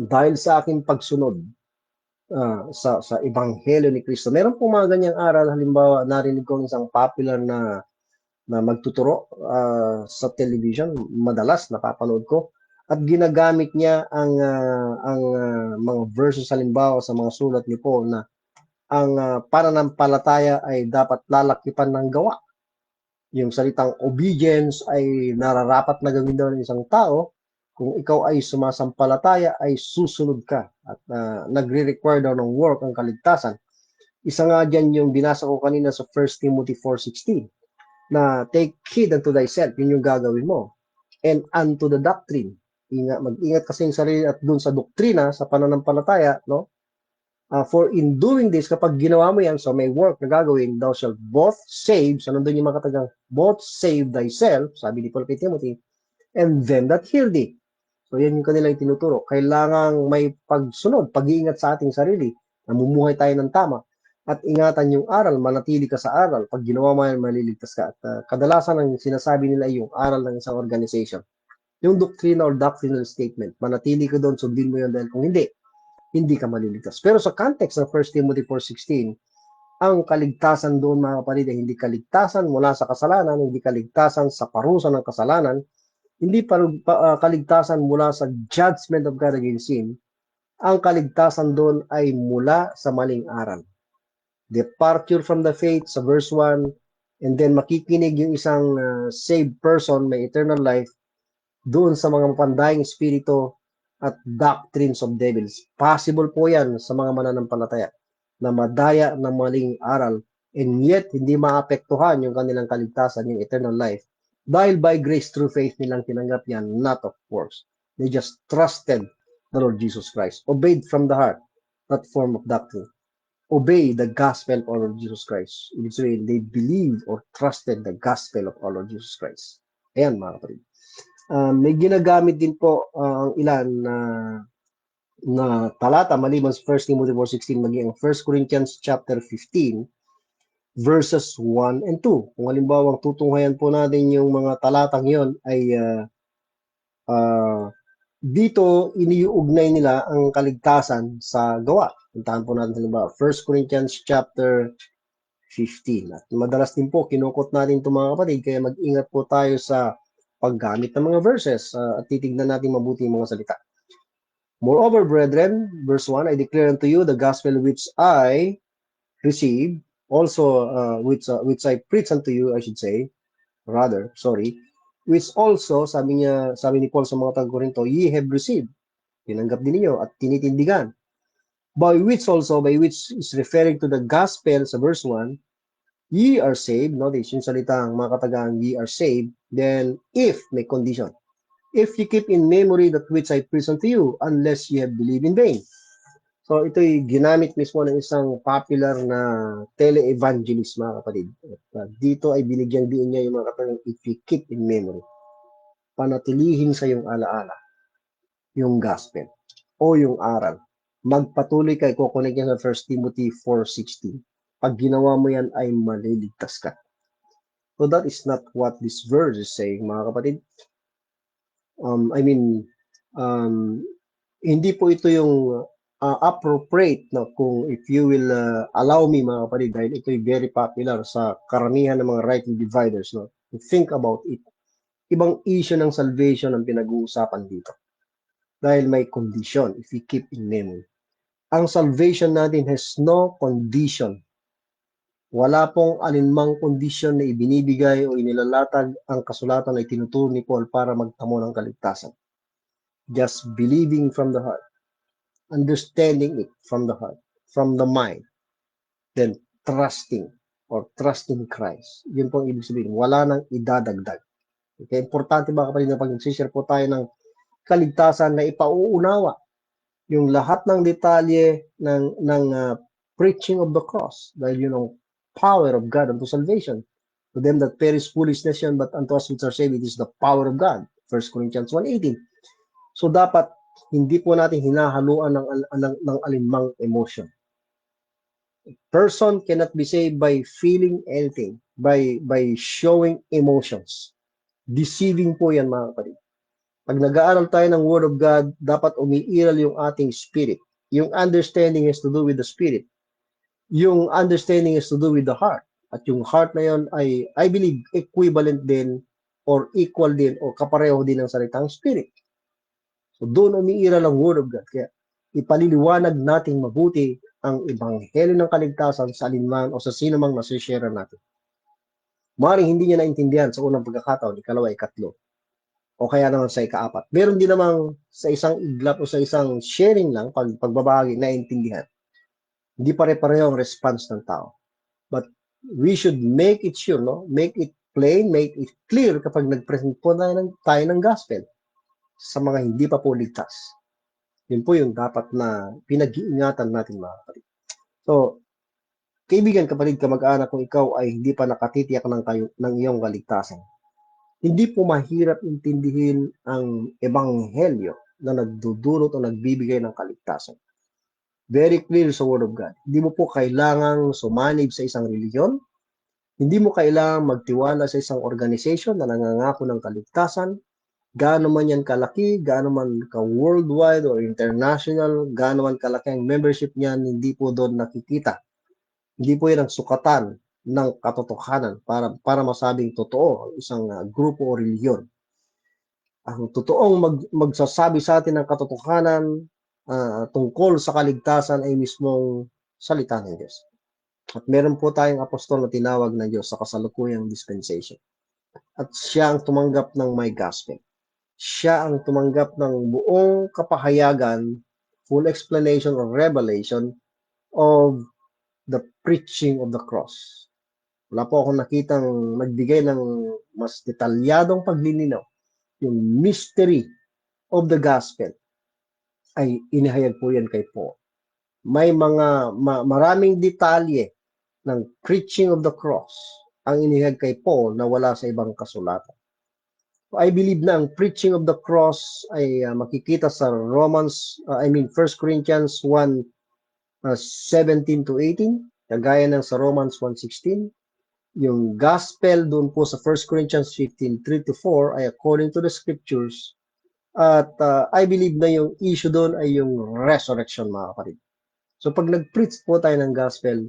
dahil sa aking pagsunod sa Ebanghelyo ni Kristo. Meron po mga ganyang aral. Halimbawa, narinig ko isang popular na magtuturo sa television. Madalas napapanood ko. At ginagamit niya ang mga verses halimbawa sa mga sulat ni Paul na ang pananampalataya ay dapat lalakipan ng gawa. Yung salitang obedience ay nararapat na gawin daw ng isang tao. Kung ikaw ay sumasampalataya, ay susunod ka. At nagre-require daw ng work ang kaligtasan. Isa nga dyan yung binasa ko kanina sa 1 Timothy 4:16 na take heed unto thyself, yun yung gagawin mo. And unto the doctrine. Mag-ingat kasi yung sarili at dun sa doktrina, sa pananampalataya, no? For in doing this, kapag ginawa mo yan, so may work na gagawin, thou shalt both save, so nandun yung mga katagang, both save thyself, sabi ni Paul kay Timothy, and them that hear thee. So yan yung kanilang tinuturo. Kailangang may pagsunod, pag-iingat sa ating sarili, namumuhay tayo ng tama, at ingatan yung aral, manatili ka sa aral. Pag ginawa mo yan, maliligtas ka. At kadalasan ang sinasabi nila ay yung aral ng isang organization. Yung doctrine or doctrinal statement, manatili ka doon, sundin mo yun dahil kung hindi, hindi ka maliligtas. Pero sa context ng 1 Timothy 4:16, ang kaligtasan doon mga kapatid ay hindi kaligtasan mula sa kasalanan, hindi kaligtasan sa parusa ng kasalanan, hindi kaligtasan mula sa judgment of God against sin. Ang kaligtasan doon ay mula sa maling aral. Departure from the faith sa verse 1, and then makikinig yung isang saved person, may eternal life, doon sa mga mapandayang espiritu at doctrines of devils. Possible po yan sa mga mananampalataya na madaya ng maling aral, and yet hindi maapektuhan yung kanilang kaligtasan, yung eternal life. Dahil by grace through faith nilang tinanggap yan, not of works. They just trusted the Lord Jesus Christ. Obeyed from the heart, that form of doctrine. Obey the gospel of our Lord Jesus Christ. Ibig sabihin, they believed or trusted the gospel of our Lord Jesus Christ. Ayan mga kapatid. May ginagamit din po ang ilan na talata maliban sa 1 Timothy 4:16 maging ang 1 Corinthians chapter 15 verses 1 and 2. Kung halimbawa tutunghayan po natin yung mga talatang yon ay dito iniuugnay nila ang kaligtasan sa gawa. Puntahan po natin halimbawa 1 Corinthians chapter 15. At madalas din po kinukot natin ito mga kapatid, kaya mag-ingat po tayo sa paggamit ng mga verses at titignan natin mabuti yung mga salita. Moreover, brethren, verse 1, I declare unto you the gospel which I received, also which I preach unto you, I should say, rather, sorry, which also, sabi ni Paul sa mga taga-Korinto, ye have received, tinanggap din niyo at tinitindigan. By which is referring to the gospel sa verse 1, ye are saved, notice yung salitang mga katagang ye are saved, then if, may condition, if you keep in memory that which I preach unto you, unless you have believed in vain. So ito'y ginamit mismo ng isang popular na tele-evangelist mga kapatid. At dito ay binigyang diin niya yung mga katagang if you keep in memory. Panatilihin sa iyong alaala yung gospel o yung aral. Magpatuloy ka, ikukunik niya sa 1 Timothy 4:16. Pag ginawa mo yan ay maliligtas ka. So that is not what this verse is saying, mga kapatid. Hindi po ito yung appropriate na kung if you will allow me, mga kapatid, dahil ito'y very popular sa karamihan ng mga right dividers. No? Think about it. Ibang issue ng salvation ang pinag-uusapan dito. Dahil may condition, if we keep in memory. Ang salvation natin has no condition. Wala pong alinmang kondisyon na ibinibigay o inilalatag ang kasulatan ay tinuturo ni Paul para magtamo ng kaligtasan. Just believing from the heart, understanding it from the heart, from the mind, then trusting Christ. Yun pong ibig sabihin. Wala nang idadagdag. Okay? Importante ba kapatid na pag nagsishare po tayo ng kaligtasan na ipauunawa yung lahat ng detalye ng preaching of the cross, dahil yun ang power of God unto salvation. To them that perish foolishness yan, but unto us which are saved, it is the power of God. 1 Corinthians 1:18. So dapat hindi po natin hinahaluan ng alinmang emotion. A person cannot be saved by feeling anything, by showing emotions. Deceiving po yan mga kapatid. Pag nag-aaral tayo ng Word of God, dapat umiiral yung ating spirit. Yung understanding is to do with the spirit. Yung understanding is to do with the heart. At yung heart na yun ay, I believe, equivalent din or equal din o kapareho din ng salitang spirit. So doon umiiral ang Word of God. Kaya ipaliliwanag nating mabuti ang ebanghelyo ng kaligtasan sa alinman o sa sinumang nasishare natin. Maaaring hindi niya naintindihan sa unang pagkakataon, ikalawa, ikatlo, o kaya naman sa ikaapat. Meron din namang sa isang iglap o sa isang sharing lang, pagbabahagi, naintindihan. Hindi pare-pareho ang response ng tao. But we should make it sure, no? Make it plain, make it clear kapag nag-present po tayo ng gospel sa mga hindi pa po ligtas. Yun po yung dapat na pinag-iingatan natin mga kapatid. So, kaibigan, kapatid, kamag-anak, kung ikaw ay hindi pa nakatitiyak ng iyong kaligtasan, Hindi po mahirap intindihin ang ebanghelyo na nagdudulot o nagbibigay ng kaligtasan. Very clear sa Word of God. Hindi mo po kailangang sumanib sa isang religion. Hindi mo kailangang magtiwala sa isang organization na nangangako ng kaligtasan. Gaano man yan kalaki, gaano man ka-worldwide or international, gaano man kalaki ang membership niyan, hindi po doon nakikita. Hindi po yan ang sukatan ng katotohanan para masabing totoo ang isang grupo o reliyon. Ang totoong magsasabi sa atin ng katotohanan tungkol sa kaligtasan ay mismong salita ng Diyos. At meron po tayong apostol na tinawag ng Diyos sa kasalukuyang dispensation. At siya ang tumanggap ng my gospel. Siya ang tumanggap ng buong kapahayagan, full explanation or revelation of the preaching of the cross. Wala po akong nakitang nagbigay ng mas detalyadong paglilinaw. Yung mystery of the gospel ay inihayag po yan kay Paul. May maraming detalye ng preaching of the cross ang inihayag kay Paul na wala sa ibang kasulatan. I believe na ang preaching of the cross ay makikita sa Romans, 1 Corinthians 1, 17 to 18, kagaya ng sa Romans 1:16. Yung gospel doon po sa 1 Corinthians 15, 3 to 4 ay according to the scriptures. At I believe na yung issue doon ay yung resurrection, mga kapatid. So pag nag-preach po tayo ng gospel,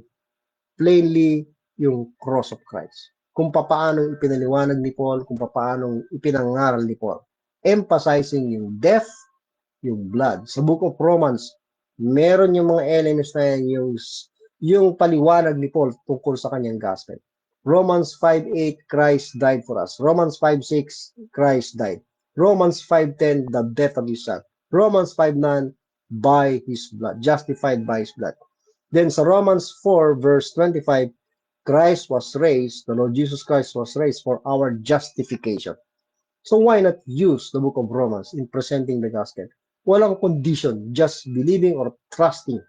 plainly yung cross of Christ. Kung paano ipinaliwanag ni Paul, kung paano ipinangaral ni Paul. Emphasizing yung death, yung blood. Sa book of Romans, meron yung mga elements na yung paliwanag ni Paul tungkol sa kanyang gospel. Romans 5:8, Christ died for us. Romans 5:6, Christ died. Romans 5:10, the death of his son. Romans 5:9, by his blood, justified by his blood. Then sa Romans 4 verse 25, Christ was raised, the Lord Jesus Christ was raised for our justification. So why not use the book of Romans in presenting the gospel? Walang condition, just believing or trusting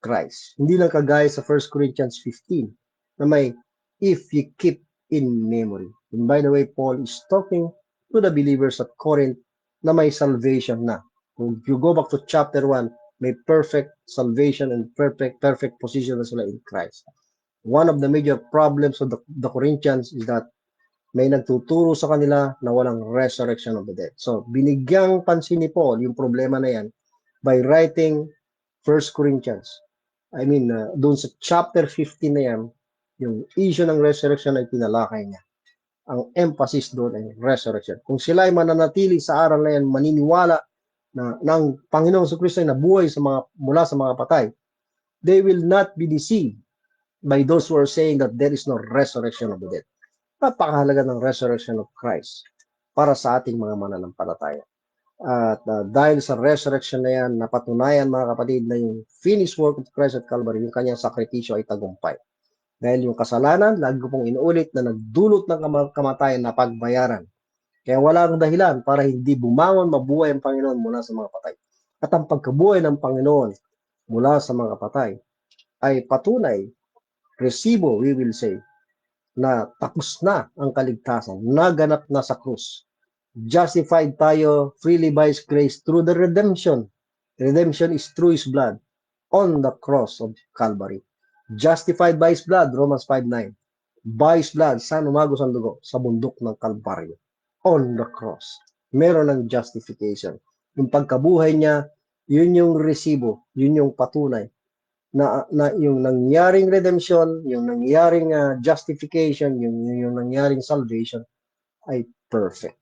Christ. Hindi lang kagaya sa 1 Corinthians 15 na may if you keep in memory. And by the way, Paul is talking to the believers at Corinth na may salvation na. Kung you go back to chapter 1, may perfect salvation and perfect position na sila in Christ. One of the major problems of the Corinthians is that may nagtuturo sa kanila na walang resurrection of the dead. So, binigyang pansin ni Paul yung problema na yan by writing 1 Corinthians. Doon sa chapter 15 na yan, yung issue ng resurrection ay tinalakay niya. Ang emphasis doon ay resurrection. Kung sila ay mananatili sa aral na yan, maniniwala na ng Panginoong Kristo ay nabuhay mula sa mga patay, they will not be deceived by those who are saying that there is no resurrection of the dead. Napakahalaga ng resurrection of Christ para sa ating mga mananampalataya. At dahil sa resurrection na yan, napatunayan mga kapatid na yung finished work of Christ at Calvary, yung kanyang sakripisyo ay tagumpay. Dahil yung kasalanan, lagi ko pong inuulit na nagdulot ng kamatayan na pagbayaran. Kaya walang dahilan para hindi bumangon mabuhay ang Panginoon mula sa mga patay. At ang pagkabuhay ng Panginoon mula sa mga patay ay patunay, resibo, we will say, na tapos na ang kaligtasan, naganap na sa krus. Justified tayo freely by His grace through the redemption. Redemption is through His blood on the cross of Calvary. Justified by His blood, Romans 5:9. By His blood, saan umagos ang dugo? Sa bundok ng Kalbaryo. On the cross. Meron ng justification. Yung pagkabuhay niya, yun yung resibo, yun yung patunay na yung nangyaring redemption, yung nangyaring justification, yung nangyaring salvation ay perfect.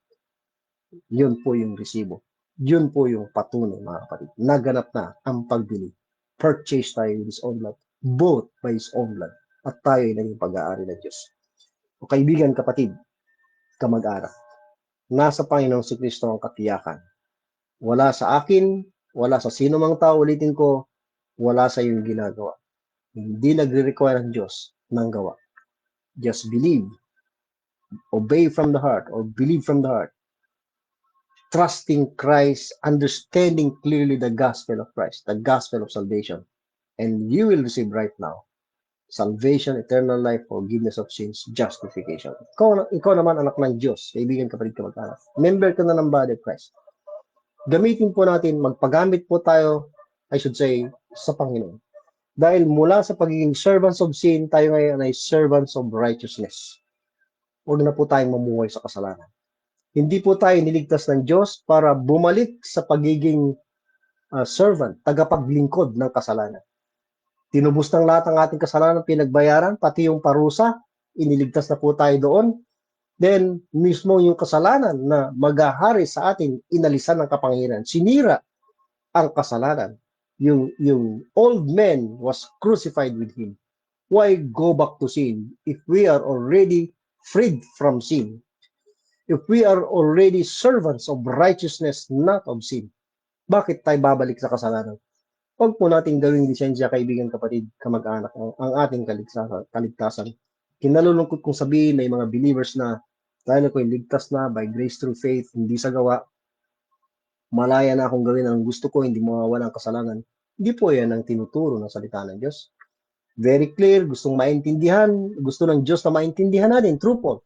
Yun po yung resibo. Yun po yung patunay, mga kapatid. Naganap na ang pagbili. Purchase tayo with His own blood. Both by His own blood. At tayo ay naging pag-aari ng Diyos. O kaibigan, kapatid, kamag-anak, nasa Panginoong Kristo ang katiyakan. Wala sa akin, wala sa sino mang tao, ulitin ko, wala sa iyong ginagawa. Hindi nagre-require ang Diyos ng gawa. Just believe, obey from the heart, or believe from the heart. Trusting Christ, understanding clearly the gospel of Christ, the gospel of salvation. And you will receive right now salvation, eternal life, forgiveness of sins, justification. Ikaw naman anak ng Diyos, kaibigan, kapatid, kamag-anak. Member ka na ng body of Christ. Gamitin po natin, magpagamit po tayo, I should say, sa Panginoon. Dahil mula sa pagiging servants of sin, tayo ngayon ay servants of righteousness. Huwag na po tayong mamuhay sa kasalanan. Hindi po tayo niligtas ng Diyos para bumalik sa pagiging servant, tagapaglingkod ng kasalanan. Tinubos ng lahat ng ating kasalanan, pinagbayaran, pati yung parusa, iniligtas na po tayo doon. Then, mismo yung kasalanan na maghahari sa atin, inalisan ng kapangyarihan. Sinira ang kasalanan. Yung old man was crucified with him. Why go back to sin if we are already freed from sin? If we are already servants of righteousness, not of sin, bakit tayo babalik sa kasalanan? Huwag po natin gawing lisensya, kaibigan, kapatid, kamag-anak, ang ating kaligtasan. Kinalulungkot kong sabihin na yung mga believers na dahil ako'y ligtas na by grace through faith, hindi sa gawa, malaya na akong gawin ang gusto ko, hindi mawawala ang kasalanan. Hindi po yan ang tinuturo ng salita ng Diyos. Very clear, gusto ng Diyos na maintindihan natin, true po,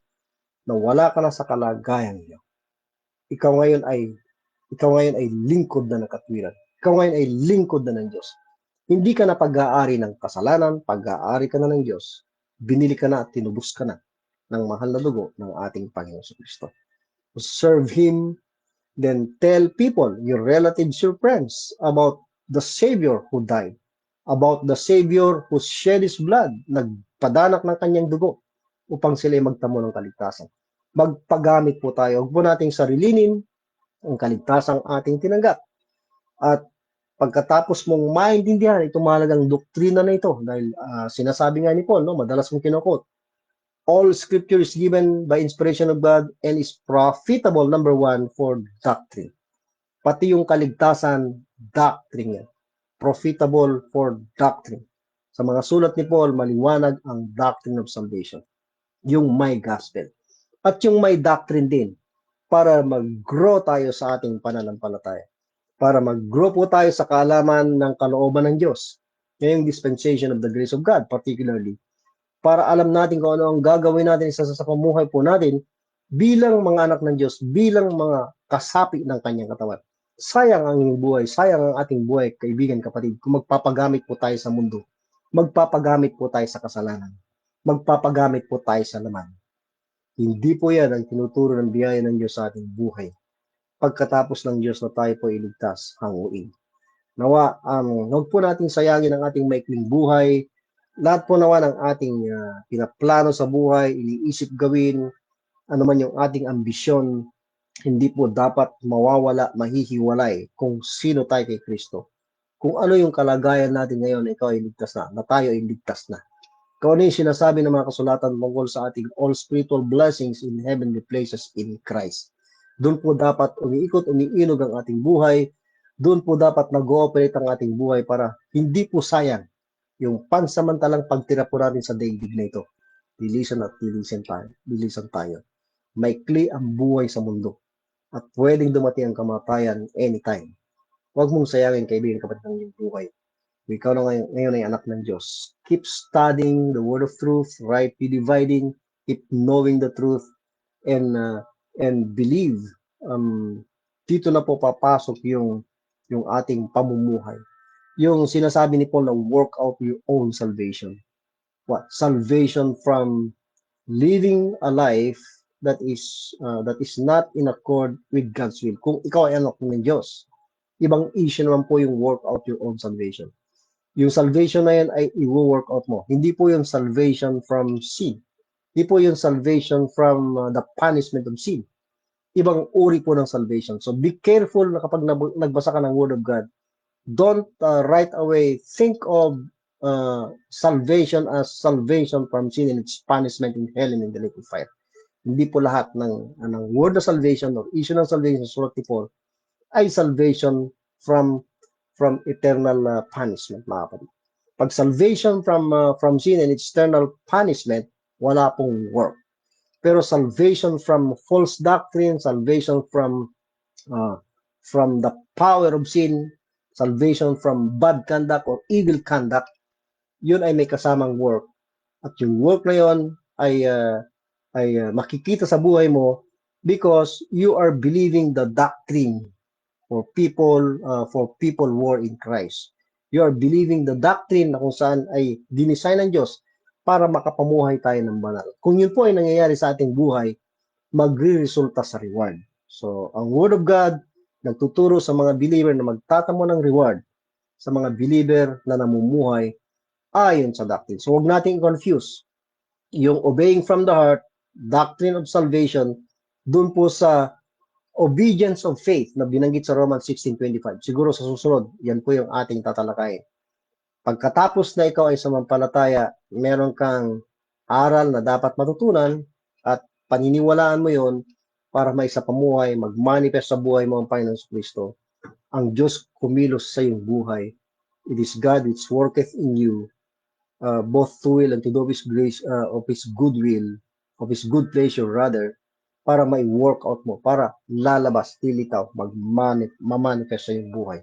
na wala ka na sa kalagayan niyo. Ikaw ngayon ay lingkod na ng katwiran. Ikaw ngayon ay lingkod na ng Diyos. Hindi ka na pag-aari ng kasalanan, pag-aari ka na ng Diyos. Binili ka na at tinubos ka na ng mahal na dugo ng ating Panginoon Kristo. Serve Him, then tell people, your relatives, your friends, about the Savior who died, about the Savior who shed His blood, nagpadanak ng kanyang dugo upang sila ay magtamo ng kaligtasan. Magpagamit po tayo. Huwag po nating sarilinin ang kaligtasang ating tinanggap. At pagkatapos mong maintindihan itong mahalagang doktrina na ito, dahil sinasabi nga ni Paul, no, madalas kong kinukot, all scripture is given by inspiration of God and is profitable, number 1, for doctrine. Pati yung kaligtasan, doctrine yan. Profitable for doctrine. Sa mga sulat ni Paul, maliwanag ang doctrine of salvation. Yung may gospel. At yung may doctrine din, para mag-grow tayo sa ating pananampalataya. Para mag-grow po tayo sa kaalaman ng kalooban ng Diyos. Ngayong dispensation of the grace of God, particularly. Para alam natin kung ano ang gagawin natin sa pamuhay po natin bilang mga anak ng Diyos, bilang mga kasapi ng kanyang katawan. Sayang ang inyong buhay, sayang ang ating buhay, kaibigan, kapatid, kung magpapagamit po tayo sa mundo. Magpapagamit po tayo sa kasalanan. Magpapagamit po tayo sa laman. Hindi po yan ang tinuturo ng biyaya ng Diyos sa ating buhay. Pagkatapos ng Diyos na tayo po iligtas, hanguin. Nawa, huwag po natin sayangin ang ating maikling buhay. Lahat po nawa ng ating pinaplano sa buhay, iniisip gawin, ano man yung ating ambisyon, hindi po dapat mawawala, mahihiwalay kung sino tayo kay Kristo. Kung ano yung kalagayan natin ngayon, ikaw ay ligtas na tayo ay ligtas na. Kung ano yung sinasabi ng mga kasulatan tungkol sa ating all spiritual blessings in heavenly places in Christ. Doon po dapat umiikot, umiinog ang ating buhay. Doon po dapat nag-ooperate ang ating buhay para hindi po sayang yung pansamantalang pagtira po natin sa daigdig na ito. Lilisan at lilisan tayo. Maikli ang buhay sa mundo at pwedeng dumating ang kamatayan anytime. Huwag mong sayangin, kaibigan, kapatid, ng iyong buhay. Ikaw na ngayon ay anak ng Diyos. Keep studying the word of truth, rightly dividing, keep knowing the truth, and believe. Dito na po papasok yung ating pamumuhay. Yung sinasabi ni Paul na work out your own salvation. What? Salvation from living a life that is not in accord with God's will. Kung ikaw ay anak ng Diyos, ibang issue naman po yung work out your own salvation. Yung salvation na yan ay i-work out mo. Hindi po yung salvation from sin. Hindi po yung salvation from the punishment of sin. Ibang uri po ng salvation. So be careful na kapag nagbasa ka ng Word of God, don't right away think of salvation as salvation from sin and its punishment in hell and in the lake of fire. Hindi po lahat ng word of salvation or issue ng salvation sa sulat ni Paul ay salvation from eternal punishment, mga kapatid. Pag salvation from sin and eternal punishment, wala pong work. Pero salvation from false doctrine, salvation from the power of sin, salvation from bad conduct or evil conduct, yun ay may kasamang work at yung work na yon ay makikita sa buhay mo because you are believing the doctrine for people who are in Christ. You are believing the doctrine na kung saan ay dinisign ng Diyos para makapamuhay tayo ng banal. Kung yun po ay nangyayari sa ating buhay, magre-resulta sa reward. So, ang Word of God nagtuturo sa mga believer na magtatamo ng reward sa mga believer na namumuhay ayon sa doctrine. So, huwag nating confuse yung obeying from the heart, doctrine of salvation, dun po sa obedience of faith na binanggit sa Romans 16:25. Siguro sa susunod, yan po yung ating tatalakayin. Pagkatapos na ikaw ay sumampalataya, meron kang aral na dapat matutunan at paniniwalaan mo yon para may sa pamuhay, mag-manifest sa buhay mo ang Panginoon Kristo. Ang Diyos kumilos sa iyong buhay. It is God which worketh in you, both to will and to do of His grace, of His good will, of His good pleasure rather, para may work out mo, para lalabas, tilitaw, mamanifest sa iyong buhay.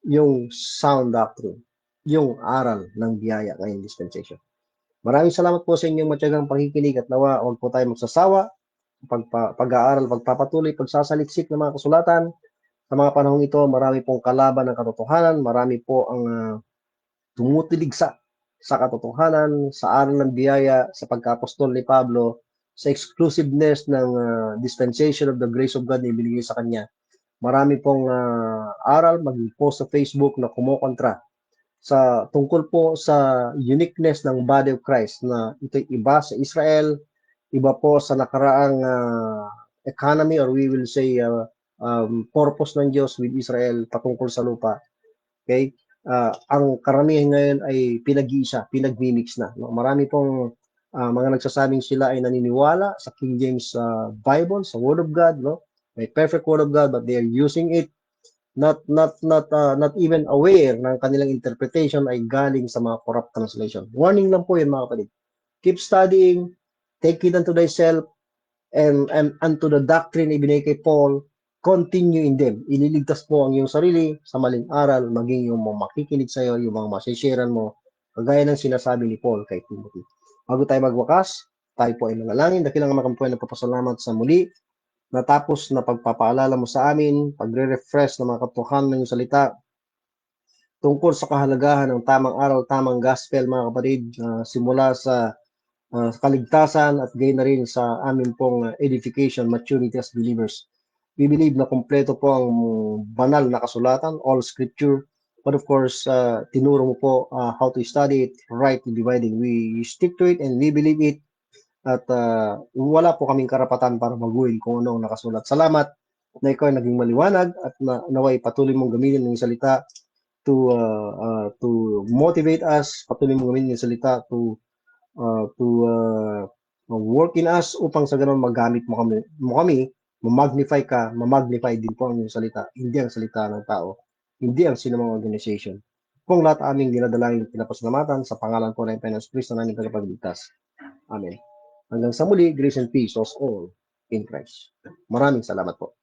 Yung sound doctrine, yung aral ng biyaya ngayong dispensation. Maraming salamat po sa inyong matyagang pakikinig at nawa huwag po tayo magsasawa pag-aaral, pagpapatuloy, pagsasaliksik ng mga kasulatan. Sa mga panahong ito, marami pong kalaban ng katotohanan, marami po ang tumutilig sa katotohanan, sa aral ng biyaya, sa pagka-apostol ni Pablo, sa exclusiveness ng dispensation of the grace of God na ibinigay sa kanya. Marami pong aral, mag-post sa Facebook na kumokontra sa tungkol po sa uniqueness ng body of Christ na ito'y iba sa Israel, iba po sa nakaraang economy or we will say purpose ng Diyos with Israel patungkol sa lupa. Okay? Ang karamihan ngayon ay pinag-iisa, pinag-mimix na. No? Marami pong mga nagsasabing sila ay naniniwala sa King James Bible, sa Word of God, no? May perfect Word of God, but they are using it not even aware ng kanilang interpretation ay galing sa mga corrupt translation. Warning lang po yun mga kapatid. Keep studying, take it unto thyself, and unto the doctrine ibinigay kay Paul, continue in them. Ililigtas po ang iyong sarili sa maling aral, maging yung mga makikinig sa iyo, yung mga masisharean mo, kagaya ng sinasabi ni Paul kay Timothy. Bago tayo magwakas, tayo po ay manalangin. Dakilang mga kampuan na papasalamat sa muli natapos na pagpapaalala mo sa amin, pagre-refresh ng mga katotohanan ng salita tungkol sa kahalagahan ng tamang aral, tamang gospel mga kapatid, simula sa kaligtasan at gayon na rin sa amin pong edification, maturity as believers. We believe na kompleto po ang banal na kasulatan, all scripture, but of course, tinuro mo po how to study it, rightly dividing. We stick to it and we believe it. At wala po kaming karapatan para baguhin kung ano ang nakasulat. Salamat na ikaw ay naging maliwanag at naway patuloy mong gamitin ng salita to motivate us, patuloy mong gamitin ng salita to work in us upang sa ganun magamit mo kami, ma-magnify ka, ma-magnify din po ang iyong salita, hindi ang salita ng tao, hindi ang sinumang organization. Kung lahat aming dinadalangin pinapasalamatan sa pangalan po ng Panginoon Kristo na aming tagapagligtas. Amen. Hanggang sa muli, grace and peace to us all in Christ. Maraming salamat po.